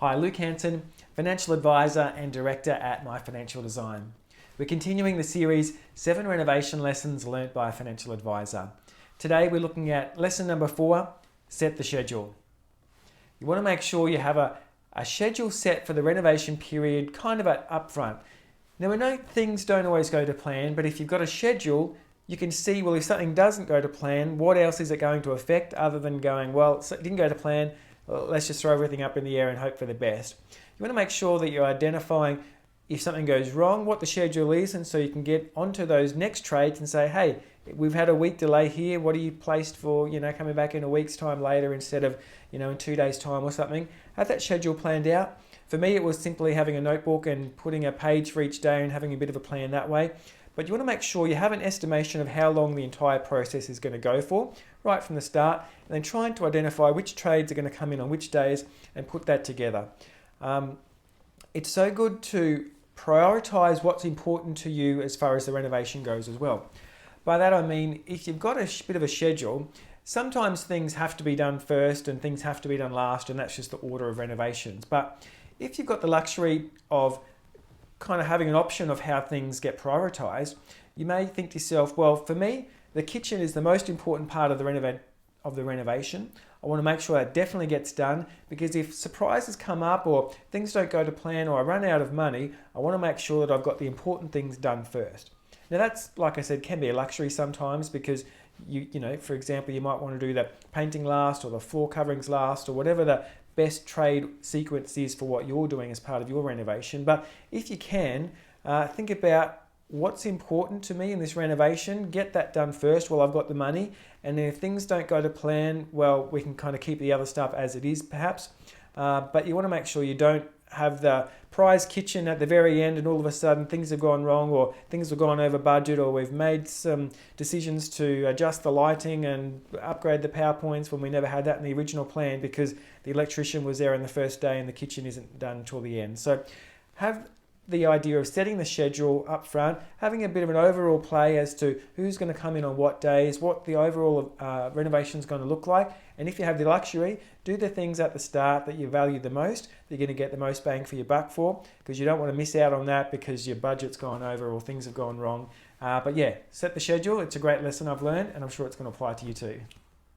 Hi, Luke Hanson, Financial Advisor and Director at My Financial Design. We're continuing the series 7 Renovation Lessons Learned by a Financial Advisor. Today we're looking at lesson number 4, set the schedule. You want to make sure you have a schedule set for the renovation period kind of up front. Now we know things don't always go to plan, but if you've got a schedule, you can see, well, if something doesn't go to plan, what else is it going to affect other than going, well, it didn't go to plan, well, let's just throw everything up in the air and hope for the best. You want to make sure that you're identifying if something goes wrong, what the schedule is, and so you can get onto those next trades and say, hey, we've had a week delay here, what are you placed for, coming back in a week's time later instead of, in 2 days' time or something. Have that schedule planned out. For me, it was simply having a notebook and putting a page for each day and having a bit of a plan that way. But you want to make sure you have an estimation of how long the entire process is going to go for, right from the start, and then trying to identify which trades are going to come in on which days and put that together. It's so good to prioritize what's important to you as far as the renovation goes as well. By that I mean, if you've got a bit of a schedule, sometimes things have to be done first and things have to be done last, and that's just the order of renovations. But if you've got the luxury of kind of having an option of how things get prioritized, you may think to yourself, well, for me, the kitchen is the most important part of the renovation. I want to make sure that definitely gets done, because if surprises come up or things don't go to plan or I run out of money, I want to make sure that I've got the important things done first. Now that's, like I said, can be a luxury sometimes, because for example, you might want to do the painting last or the floor coverings last or whatever the best trade sequence is for what you're doing as part of your renovation. But if you can, think about what's important to me in this renovation, get that done first while I've got the money, and then if things don't go to plan, well, we can kind of keep the other stuff as it is perhaps, but you want to make sure you don't have the prize kitchen at the very end and all of a sudden things have gone wrong or things have gone over budget, or we've made some decisions to adjust the lighting and upgrade the PowerPoints when we never had that in the original plan because the electrician was there on the first day and the kitchen isn't done until the end. So have the idea of setting the schedule up front, having a bit of an overall play as to who's going to come in on what days, what the overall renovation is going to look like, and if you have the luxury, do the things at the start that you value the most, that you're going to get the most bang for your buck for, because you don't want to miss out on that because your budget's gone over or things have gone wrong. But yeah, set the schedule. It's a great lesson I've learned, and I'm sure it's going to apply to you too.